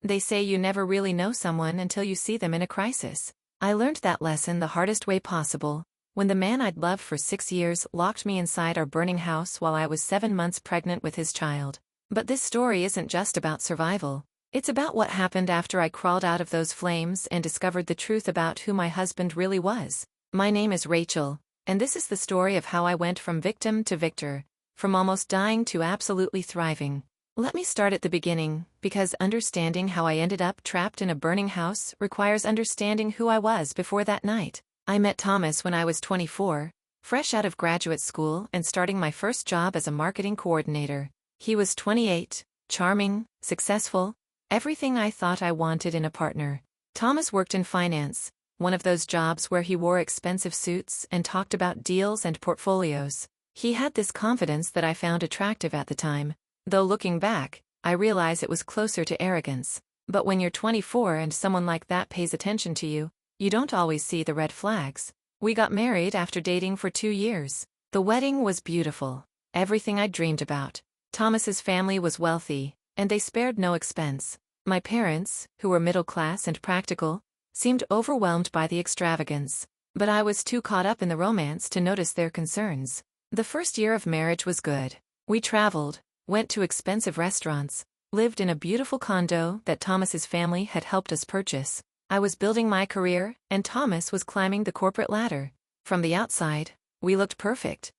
They say you never really know someone until you see them in a crisis. I learned that lesson the hardest way possible, when the man I'd loved for 6 years locked me inside our burning house while I was 7 months pregnant with his child. But this story isn't just about survival. It's about what happened after I crawled out of those flames and discovered the truth about who my husband really was. My name is Rachel, and this is the story of how I went from victim to victor, from almost dying to absolutely thriving. Let me start at the beginning, because understanding how I ended up trapped in a burning house requires understanding who I was before that night. I met Thomas when I was 24, fresh out of graduate school and starting my first job as a marketing coordinator. He was 28, charming, successful, everything I thought I wanted in a partner. Thomas worked in finance, one of those jobs where he wore expensive suits and talked about deals and portfolios. He had this confidence that I found attractive at the time, though looking back, I realize it was closer to arrogance. But when you're 24 and someone like that pays attention to you, you don't always see the red flags. We got married after dating for 2 years. The wedding was beautiful, everything I dreamed about. Thomas's family was wealthy, and they spared no expense. My parents, who were middle class and practical, seemed overwhelmed by the extravagance, but I was too caught up in the romance to notice their concerns. The first year of marriage was good. We traveled, went to expensive restaurants, lived in a beautiful condo that Thomas's family had helped us purchase. I was building my career, and Thomas was climbing the corporate ladder. From the outside, we looked perfect.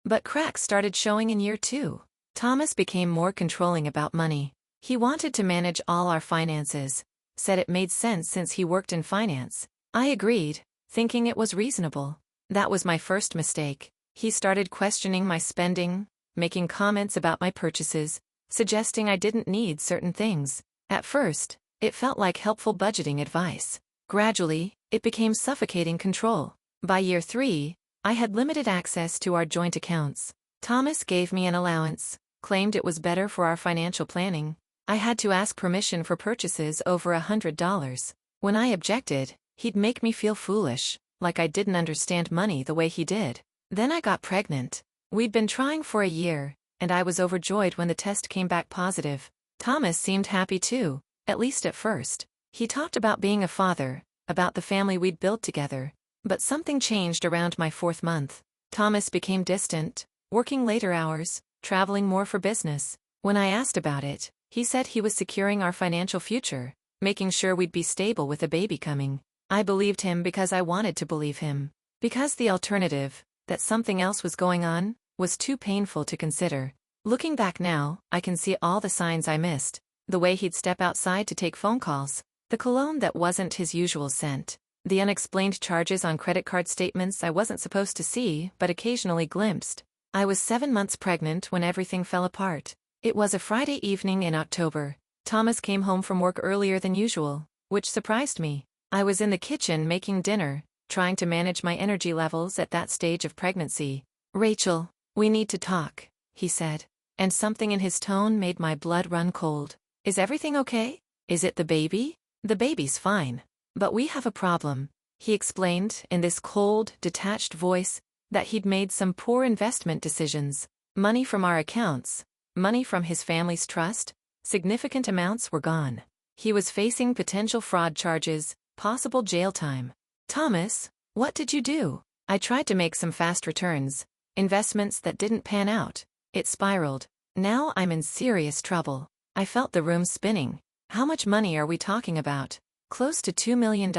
But cracks started showing in year 2. Thomas became more controlling about money. He wanted to manage all our finances, said it made sense since he worked in finance. I agreed, thinking it was reasonable. That was my first mistake. He started questioning my spending, making comments about my purchases, suggesting I didn't need certain things. At first, it felt like helpful budgeting advice. Gradually, it became suffocating control. By year 3, I had limited access to our joint accounts. Thomas gave me an allowance, claimed it was better for our financial planning. I had to ask permission for purchases over $100. When I objected, he'd make me feel foolish, like I didn't understand money the way he did. Then I got pregnant. We'd been trying for a year, and I was overjoyed when the test came back positive. Thomas seemed happy too, at least at first. He talked about being a father, about the family we'd built together. But something changed around my 4th month. Thomas became distant, working later hours, traveling more for business. When I asked about it, he said he was securing our financial future, making sure we'd be stable with a baby coming. I believed him because I wanted to believe him. Because the alternative, that something else was going on, was too painful to consider. Looking back now, I can see all the signs I missed. The way he'd step outside to take phone calls, the cologne that wasn't his usual scent, the unexplained charges on credit card statements I wasn't supposed to see but occasionally glimpsed. I was 7 months pregnant when everything fell apart. It was a Friday evening in October. Thomas came home from work earlier than usual, which surprised me. I was in the kitchen making dinner, trying to manage my energy levels at that stage of pregnancy. "Rachel, we need to talk," he said, and something in his tone made my blood run cold. "Is everything okay? Is it the baby?" "The baby's fine. But we have a problem," he explained in this cold, detached voice, that he'd made some poor investment decisions. Money from our accounts, money from his family's trust, significant amounts were gone. He was facing potential fraud charges, possible jail time. "Thomas, what did you do?" "I tried to make some fast returns, investments that didn't pan out. It spiraled. Now I'm in serious trouble." I felt the room spinning. "How much money are we talking about?" "Close to $2 million.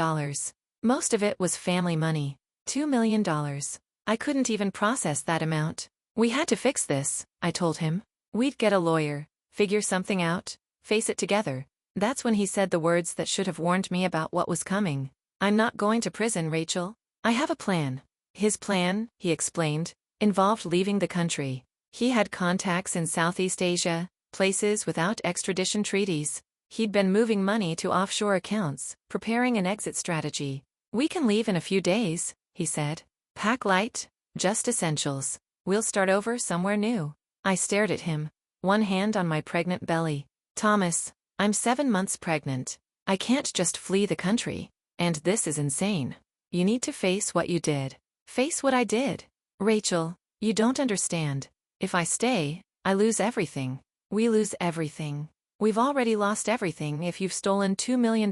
Most of it was family money." $2 million. I couldn't even process that amount. "We had to fix this," I told him. "We'd get a lawyer, figure something out, face it together." That's when he said the words that should have warned me about what was coming. "I'm not going to prison, Rachel. I have a plan." His plan, he explained, involved leaving the country. He had contacts in Southeast Asia, places without extradition treaties. He'd been moving money to offshore accounts, preparing an exit strategy. "We can leave in a few days," he said. "Pack light, just essentials. We'll start over somewhere new." I stared at him, one hand on my pregnant belly. "Thomas, I'm 7 months pregnant. I can't just flee the country. And this is insane. You need to face what you did." "Face what I did?" "Rachel, you don't understand. If I stay, I lose everything. We lose everything." We've already lost everything if you've stolen $2 million.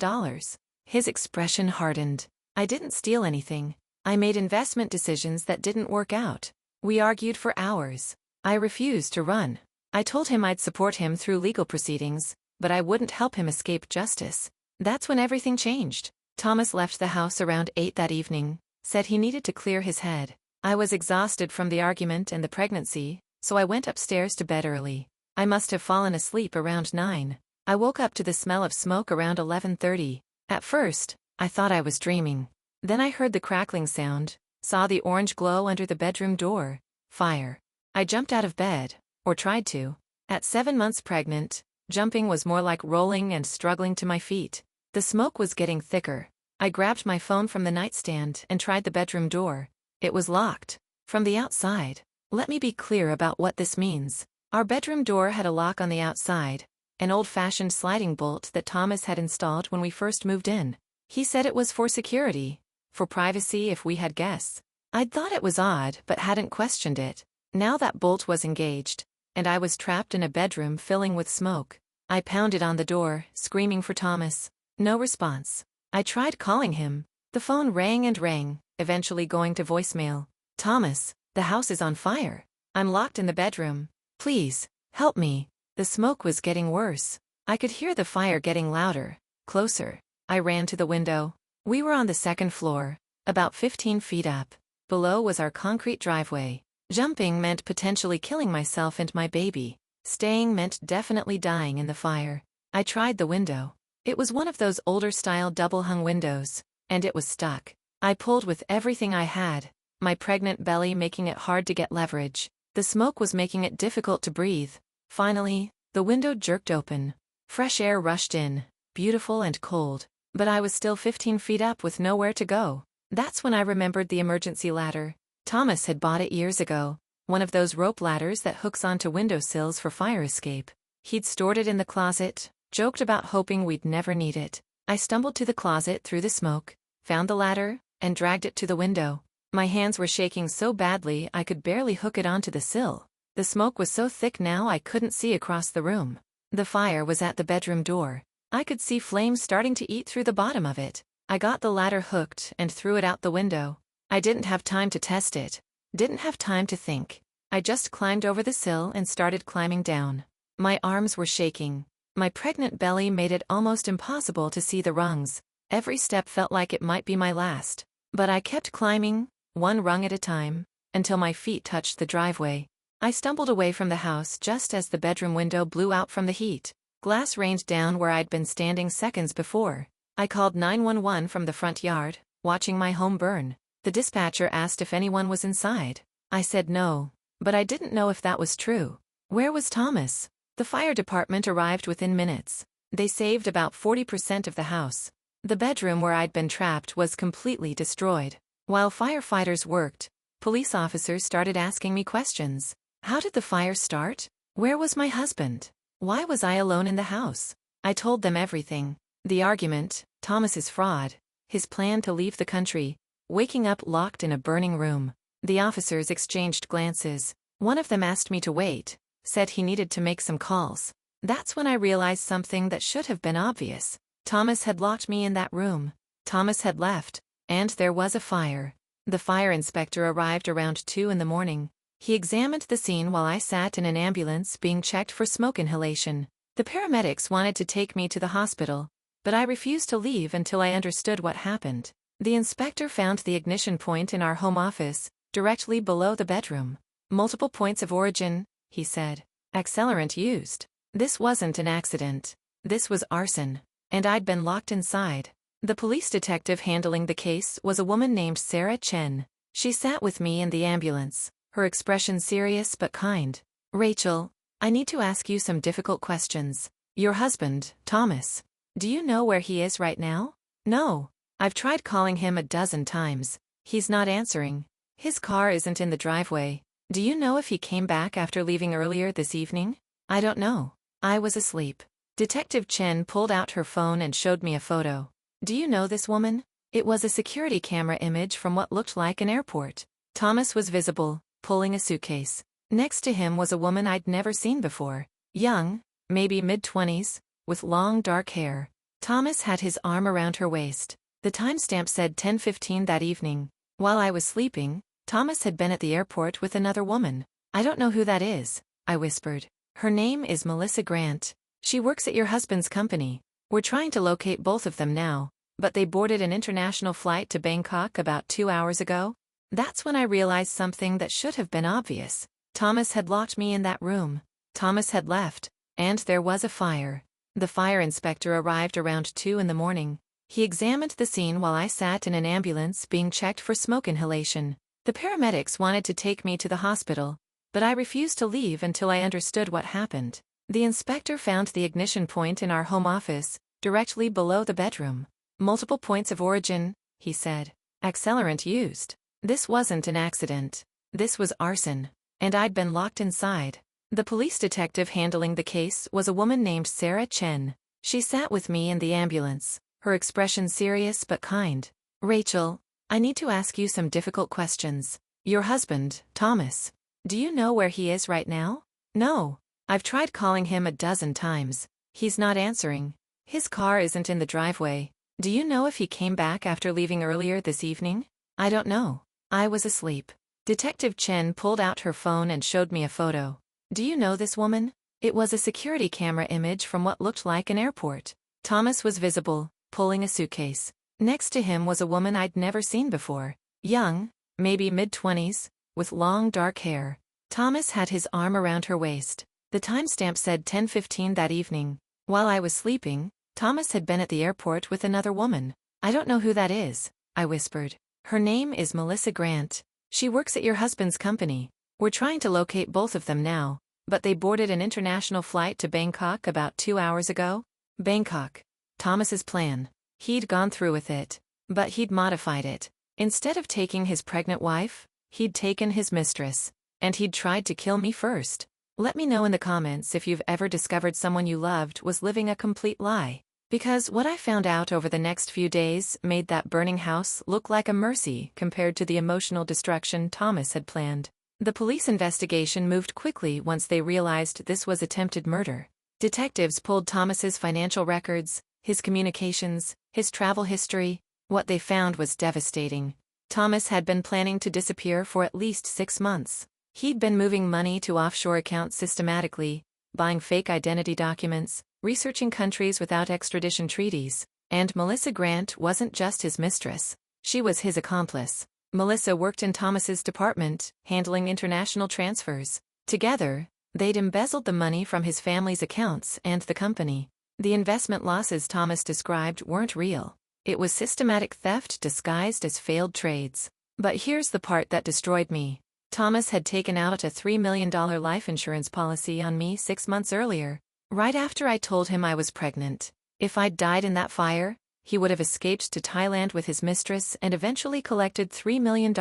His expression hardened. I didn't steal anything. I made investment decisions that didn't work out. We argued for hours. I refused to run. I told him I'd support him through legal proceedings, but I wouldn't help him escape justice. That's when everything changed. Thomas left the house around 8 that evening, said he needed to clear his head. I was exhausted from the argument and the pregnancy, so I went upstairs to bed early. I must have fallen asleep around 9. I woke up to the smell of smoke around 11:30. At first, I thought I was dreaming. Then I heard the crackling sound, saw the orange glow under the bedroom door. Fire. I jumped out of bed, or tried to. At 7 months pregnant, jumping was more like rolling and struggling to my feet. The smoke was getting thicker. I grabbed my phone from the nightstand and tried the bedroom door. It was locked. From the outside. Let me be clear about what this means. Our bedroom door had a lock on the outside, an old-fashioned sliding bolt that Thomas had installed when we first moved in. He said it was for security, for privacy if we had guests. I'd thought it was odd but hadn't questioned it. Now that bolt was engaged, and I was trapped in a bedroom filling with smoke. I pounded on the door, screaming for Thomas. No response. I tried calling him. The phone rang and rang, eventually going to voicemail. Thomas, the house is on fire. I'm locked in the bedroom. Please, help me. The smoke was getting worse. I could hear the fire getting louder, closer. I ran to the window. We were on the second floor, about 15 feet up. Below was our concrete driveway. Jumping meant potentially killing myself and my baby. Staying meant definitely dying in the fire. I tried the window. It was one of those older-style double-hung windows, and it was stuck. I pulled with everything I had, my pregnant belly making it hard to get leverage. The smoke was making it difficult to breathe. Finally, the window jerked open. Fresh air rushed in, beautiful and cold, but I was still 15 feet up with nowhere to go. That's when I remembered the emergency ladder. Thomas had bought it years ago, one of those rope ladders that hooks onto windowsills for fire escape. He'd stored it in the closet, joked about hoping we'd never need it. I stumbled to the closet through the smoke, found the ladder, and dragged it to the window. My hands were shaking so badly I could barely hook it onto the sill. The smoke was so thick now I couldn't see across the room. The fire was at the bedroom door. I could see flames starting to eat through the bottom of it. I got the ladder hooked and threw it out the window. I didn't have time to test it. Didn't have time to think. I just climbed over the sill and started climbing down. My arms were shaking. My pregnant belly made it almost impossible to see the rungs. Every step felt like it might be my last. But I kept climbing, one rung at a time, until my feet touched the driveway. I stumbled away from the house just as the bedroom window blew out from the heat. Glass rained down where I'd been standing seconds before. I called 911 from the front yard, watching my home burn. The dispatcher asked if anyone was inside. I said no, but I didn't know if that was true. Where was Thomas? The fire department arrived within minutes. They saved about 40% of the house. The bedroom where I'd been trapped was completely destroyed. While firefighters worked, police officers started asking me questions. How did the fire start? Where was my husband? Why was I alone in the house? I told them everything. The argument, Thomas's fraud, his plan to leave the country, waking up locked in a burning room. The officers exchanged glances. One of them asked me to wait, said he needed to make some calls. That's when I realized something that should have been obvious. Thomas had locked me in that room. Thomas had left, and there was a fire. The fire inspector arrived around 2 in the morning. He examined the scene while I sat in an ambulance being checked for smoke inhalation. The paramedics wanted to take me to the hospital, but I refused to leave until I understood what happened. The inspector found the ignition point in our home office, directly below the bedroom. Multiple points of origin, he said. Accelerant used. This wasn't an accident. This was arson. And I'd been locked inside. The police detective handling the case was a woman named Sarah Chen. She sat with me in the ambulance, her expression serious but kind. Rachel, I need to ask you some difficult questions. Your husband, Thomas. Do you know where he is right now? No. I've tried calling him a dozen times. He's not answering. His car isn't in the driveway. Do you know if he came back after leaving earlier this evening? I don't know. I was asleep. Detective Chen pulled out her phone and showed me a photo. Do you know this woman? It was a security camera image from what looked like an airport. Thomas was visible, pulling a suitcase. Next to him was a woman I'd never seen before. Young, maybe mid-20s, with long dark hair. Thomas had his arm around her waist. The timestamp said 10:15 that evening. While I was sleeping, Thomas had been at the airport with another woman. I don't know who that is, I whispered. Her name is Melissa Grant. She works at your husband's company. We're trying to locate both of them now, but they boarded an international flight to Bangkok about 2 hours ago. That's when I realized something that should have been obvious. Thomas had locked me in that room. Thomas had left, and there was a fire. The fire inspector arrived around 2 in the morning. He examined the scene while I sat in an ambulance being checked for smoke inhalation. The paramedics wanted to take me to the hospital, but I refused to leave until I understood what happened. The inspector found the ignition point in our home office, directly below the bedroom. Multiple points of origin, he said. Accelerant used. This wasn't an accident. This was arson. And I'd been locked inside. The police detective handling the case was a woman named Sarah Chen. She sat with me in the ambulance, her expression serious but kind. Rachel, I need to ask you some difficult questions. Your husband, Thomas. Do you know where he is right now? No. I've tried calling him a dozen times. He's not answering. His car isn't in the driveway. Do you know if he came back after leaving earlier this evening? I don't know. I was asleep. Detective Chen pulled out her phone and showed me a photo. Do you know this woman? It was a security camera image from what looked like an airport. Thomas was visible, pulling a suitcase. Next to him was a woman I'd never seen before. Young, maybe mid-20s, with long dark hair. Thomas had his arm around her waist. The timestamp said 10:15 that evening. While I was sleeping, Thomas had been at the airport with another woman. I don't know who that is, I whispered. Her name is Melissa Grant. She works at your husband's company. We're trying to locate both of them now, but they boarded an international flight to Bangkok about 2 hours ago. Bangkok. Thomas's plan. He'd gone through with it, but he'd modified it. Instead of taking his pregnant wife, he'd taken his mistress, and he'd tried to kill me first. Let me know in the comments if you've ever discovered someone you loved was living a complete lie. Because what I found out over the next few days made that burning house look like a mercy compared to the emotional destruction Thomas had planned. The police investigation moved quickly once they realized this was attempted murder. Detectives pulled Thomas's financial records, his communications, his travel history. What they found was devastating. Thomas had been planning to disappear for at least 6 months. He'd been moving money to offshore accounts systematically, buying fake identity documents, researching countries without extradition treaties. And Melissa Grant wasn't just his mistress. She was his accomplice. Melissa worked in Thomas's department, handling international transfers. Together, they'd embezzled the money from his family's accounts and the company. The investment losses Thomas described weren't real. It was systematic theft disguised as failed trades. But here's the part that destroyed me. Thomas had taken out a $3 million life insurance policy on me 6 months earlier, right after I told him I was pregnant. If I'd died in that fire, he would have escaped to Thailand with his mistress and eventually collected $3 million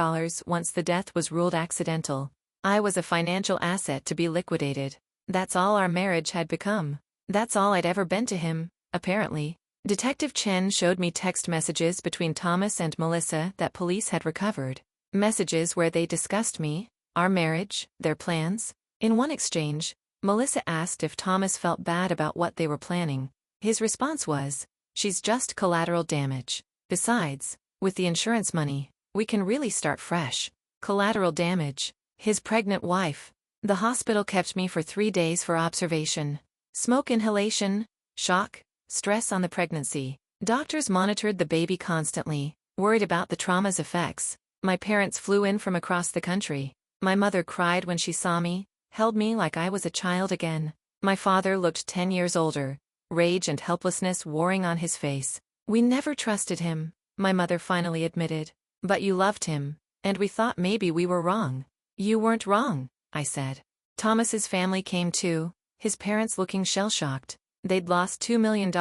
once the death was ruled accidental. I was a financial asset to be liquidated. That's all our marriage had become. That's all I'd ever been to him, apparently. Detective Chen showed me text messages between Thomas and Melissa that police had recovered. Messages where they discussed me, our marriage, their plans. In one exchange, Melissa asked if Thomas felt bad about what they were planning. His response was, "She's just collateral damage. Besides, with the insurance money, we can really start fresh." Collateral damage. His pregnant wife. The hospital kept me for 3 days for observation. Smoke inhalation, shock, stress on the pregnancy. Doctors monitored the baby constantly, worried about the trauma's effects. My parents flew in from across the country. My mother cried when she saw me, held me like I was a child again. My father looked 10 years older, rage and helplessness warring on his face. We never trusted him, my mother finally admitted. But you loved him, and we thought maybe we were wrong. You weren't wrong, I said. Thomas's family came too, his parents looking shell-shocked. They'd lost $2 million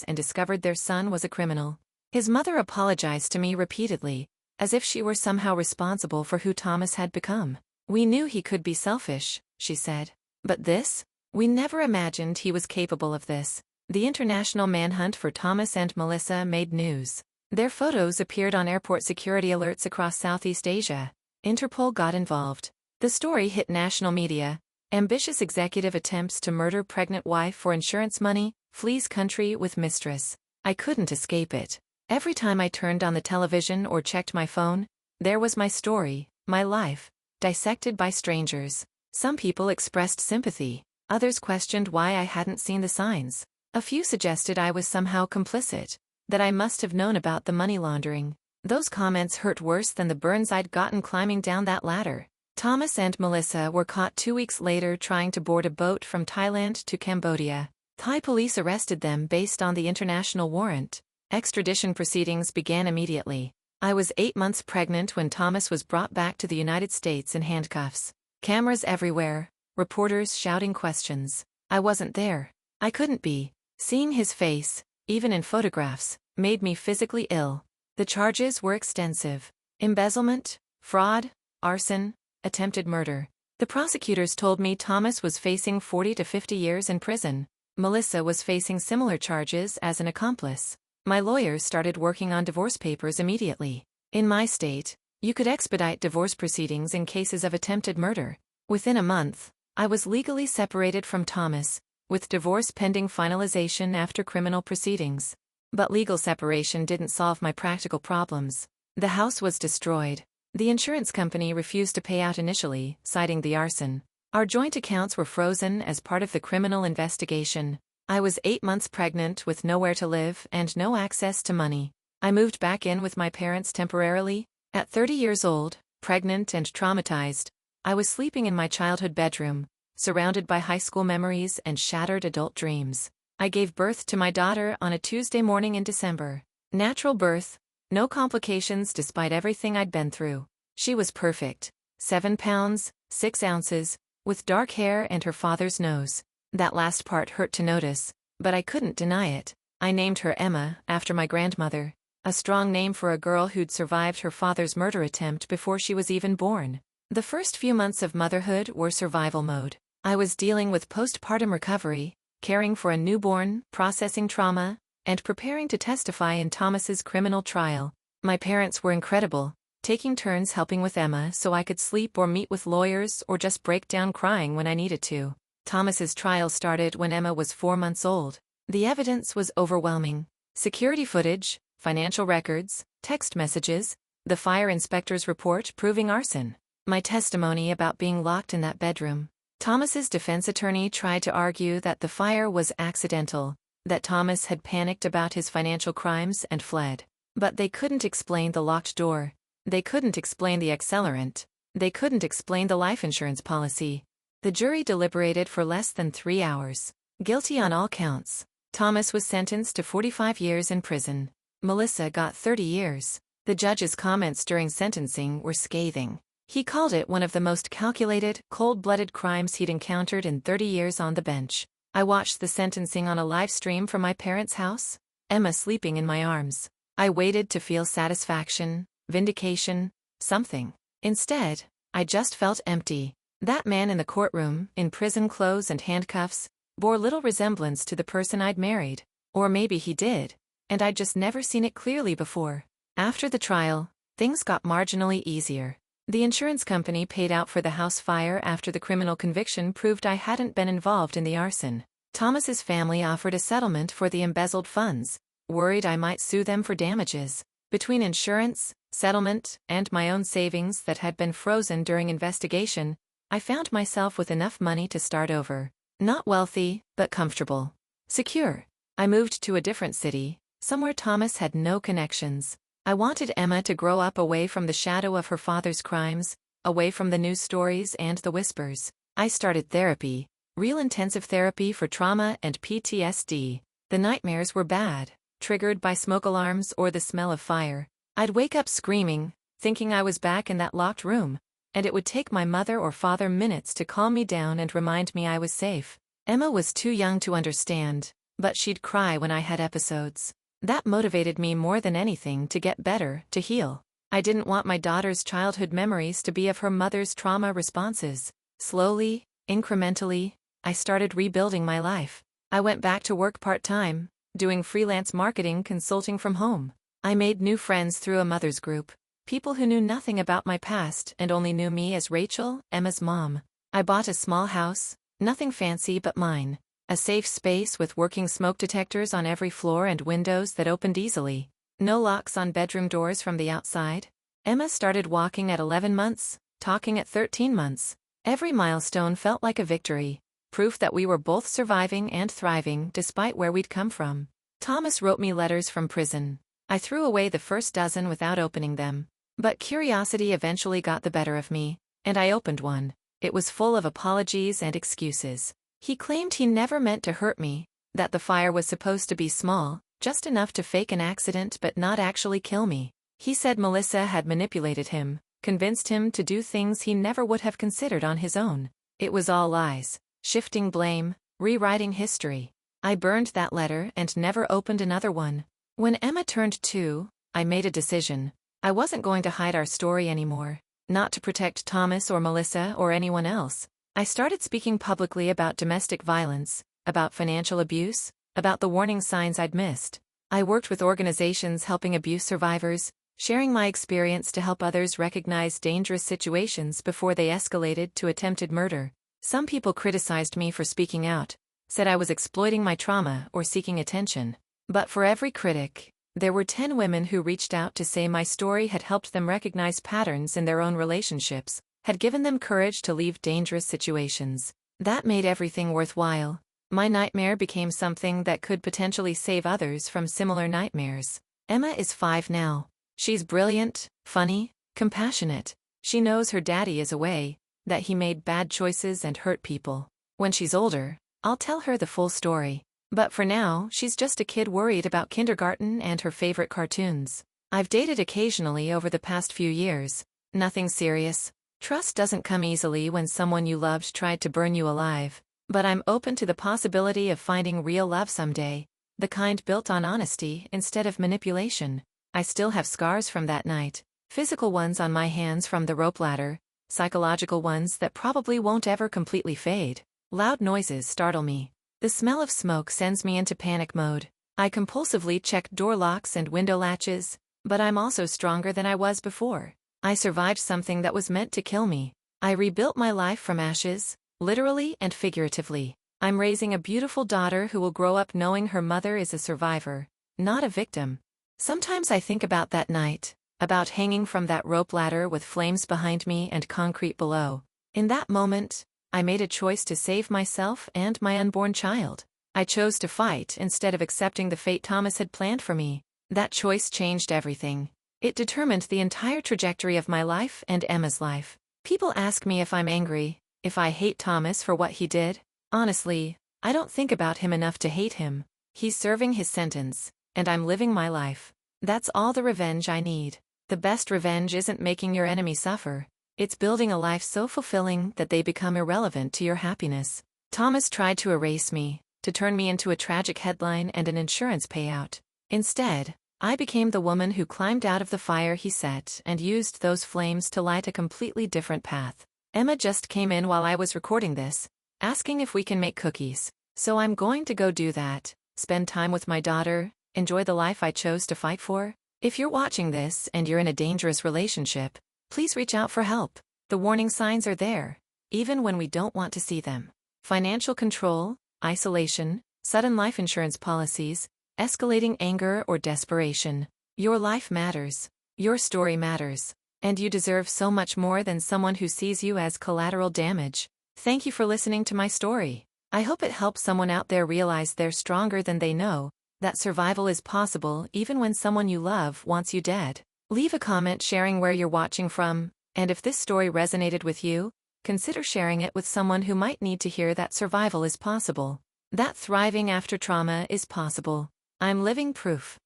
and discovered their son was a criminal. His mother apologized to me repeatedly, as if she were somehow responsible for who Thomas had become. We knew he could be selfish, she said. But this? We never imagined he was capable of this. The international manhunt for Thomas and Melissa made news. Their photos appeared on airport security alerts across Southeast Asia. Interpol got involved. The story hit national media, Ambitious executive attempts to murder pregnant wife for insurance money, flees country with mistress. I couldn't escape it. Every time I turned on the television or checked my phone, there was my story, my life, dissected by strangers. Some people expressed sympathy, others questioned why I hadn't seen the signs. A few suggested I was somehow complicit, that I must have known about the money laundering. Those comments hurt worse than the burns I'd gotten climbing down that ladder. Thomas and Melissa were caught 2 weeks later trying to board a boat from Thailand to Cambodia. Thai police arrested them based on the international warrant. Extradition proceedings began immediately. I was 8 months pregnant when Thomas was brought back to the United States in handcuffs. Cameras everywhere, reporters shouting questions. I wasn't there. I couldn't be. Seeing his face, even in photographs, made me physically ill. The charges were extensive: embezzlement, fraud, arson, attempted murder. The prosecutors told me Thomas was facing 40 to 50 years in prison. Melissa was facing similar charges as an accomplice. My lawyers started working on divorce papers immediately. In my state, you could expedite divorce proceedings in cases of attempted murder. Within a month, I was legally separated from Thomas, with divorce pending finalization after criminal proceedings. But legal separation didn't solve my practical problems. The house was destroyed. The insurance company refused to pay out initially, citing the arson. Our joint accounts were frozen as part of the criminal investigation. I was 8 months pregnant with nowhere to live and no access to money. I moved back in with my parents temporarily. At 30 years old, pregnant and traumatized, I was sleeping in my childhood bedroom, surrounded by high school memories and shattered adult dreams. I gave birth to my daughter on a Tuesday morning in December. Natural birth, no complications despite everything I'd been through. She was perfect. 7 pounds, 6 ounces, with dark hair and her father's nose. That last part hurt to notice, but I couldn't deny it. I named her Emma, after my grandmother, a strong name for a girl who'd survived her father's murder attempt before she was even born. The first few months of motherhood were survival mode. I was dealing with postpartum recovery, caring for a newborn, processing trauma, and preparing to testify in Thomas's criminal trial. My parents were incredible, taking turns helping with Emma so I could sleep or meet with lawyers or just break down crying when I needed to. Thomas's trial started when Emma was 4 months old. The evidence was overwhelming. Security footage, financial records, text messages, the fire inspector's report proving arson. My testimony about being locked in that bedroom. Thomas's defense attorney tried to argue that the fire was accidental, that Thomas had panicked about his financial crimes and fled. But they couldn't explain the locked door. They couldn't explain the accelerant. They couldn't explain the life insurance policy. The jury deliberated for less than 3 hours. Guilty on all counts. Thomas was sentenced to 45 years in prison. Melissa got 30 years. The judge's comments during sentencing were scathing. He called it one of the most calculated, cold-blooded crimes he'd encountered in 30 years on the bench. I watched the sentencing on a live stream from my parents' house, Emma sleeping in my arms. I waited to feel satisfaction, vindication, something. Instead, I just felt empty. That man in the courtroom, in prison clothes and handcuffs, bore little resemblance to the person I'd married. Or maybe he did, and I'd just never seen it clearly before. After the trial, things got marginally easier. The insurance company paid out for the house fire after the criminal conviction proved I hadn't been involved in the arson. Thomas's family offered a settlement for the embezzled funds, worried I might sue them for damages. Between insurance, settlement, and my own savings that had been frozen during investigation, I found myself with enough money to start over. Not wealthy, but comfortable. Secure. I moved to a different city, somewhere Thomas had no connections. I wanted Emma to grow up away from the shadow of her father's crimes, away from the news stories and the whispers. I started therapy, real intensive therapy for trauma and PTSD. The nightmares were bad, triggered by smoke alarms or the smell of fire. I'd wake up screaming, thinking I was back in that locked room, and it would take my mother or father minutes to calm me down and remind me I was safe. Emma was too young to understand, but she'd cry when I had episodes. That motivated me more than anything to get better, to heal. I didn't want my daughter's childhood memories to be of her mother's trauma responses. Slowly, incrementally, I started rebuilding my life. I went back to work part-time, doing freelance marketing consulting from home. I made new friends through a mother's group, people who knew nothing about my past and only knew me as Rachel, Emma's mom. I bought a small house, nothing fancy but mine. A safe space with working smoke detectors on every floor and windows that opened easily. No locks on bedroom doors from the outside. Emma started walking at 11 months, talking at 13 months. Every milestone felt like a victory, proof that we were both surviving and thriving despite where we'd come from. Thomas wrote me letters from prison. I threw away the first dozen without opening them. But curiosity eventually got the better of me, and I opened one. It was full of apologies and excuses. He claimed he never meant to hurt me, that the fire was supposed to be small, just enough to fake an accident but not actually kill me. He said Melissa had manipulated him, convinced him to do things he never would have considered on his own. It was all lies, shifting blame, rewriting history. I burned that letter and never opened another one. When Emma turned 2, I made a decision. I wasn't going to hide our story anymore, not to protect Thomas or Melissa or anyone else. I started speaking publicly about domestic violence, about financial abuse, about the warning signs I'd missed. I worked with organizations helping abuse survivors, sharing my experience to help others recognize dangerous situations before they escalated to attempted murder. Some people criticized me for speaking out, said I was exploiting my trauma or seeking attention. But for every critic, there were 10 women who reached out to say my story had helped them recognize patterns in their own relationships, had given them courage to leave dangerous situations. That made everything worthwhile. My nightmare became something that could potentially save others from similar nightmares. Emma is 5 now. She's brilliant, funny, compassionate. She knows her daddy is away, that he made bad choices and hurt people. When she's older, I'll tell her the full story. But for now, she's just a kid worried about kindergarten and her favorite cartoons. I've dated occasionally over the past few years. Nothing serious. Trust doesn't come easily when someone you loved tried to burn you alive. But I'm open to the possibility of finding real love someday. The kind built on honesty instead of manipulation. I still have scars from that night. Physical ones on my hands from the rope ladder. Psychological ones that probably won't ever completely fade. Loud noises startle me. The smell of smoke sends me into panic mode. I compulsively check door locks and window latches, but I'm also stronger than I was before. I survived something that was meant to kill me. I rebuilt my life from ashes, literally and figuratively. I'm raising a beautiful daughter who will grow up knowing her mother is a survivor, not a victim. Sometimes I think about that night, about hanging from that rope ladder with flames behind me and concrete below. In that moment, I made a choice to save myself and my unborn child. I chose to fight instead of accepting the fate Thomas had planned for me. That choice changed everything. It determined the entire trajectory of my life and Emma's life. People ask me if I'm angry, if I hate Thomas for what he did. Honestly, I don't think about him enough to hate him. He's serving his sentence, and I'm living my life. That's all the revenge I need. The best revenge isn't making your enemy suffer. It's building a life so fulfilling that they become irrelevant to your happiness. Thomas tried to erase me, to turn me into a tragic headline and an insurance payout. Instead, I became the woman who climbed out of the fire he set and used those flames to light a completely different path. Emma just came in while I was recording this, asking if we can make cookies. So I'm going to go do that, spend time with my daughter, enjoy the life I chose to fight for. If you're watching this and you're in a dangerous relationship, please reach out for help. The warning signs are there, even when we don't want to see them. Financial control, isolation, sudden life insurance policies, escalating anger or desperation. Your life matters. Your story matters. And you deserve so much more than someone who sees you as collateral damage. Thank you for listening to my story. I hope it helps someone out there realize they're stronger than they know, that survival is possible even when someone you love wants you dead. Leave a comment sharing where you're watching from, and if this story resonated with you, consider sharing it with someone who might need to hear that survival is possible. That thriving after trauma is possible. I'm living proof.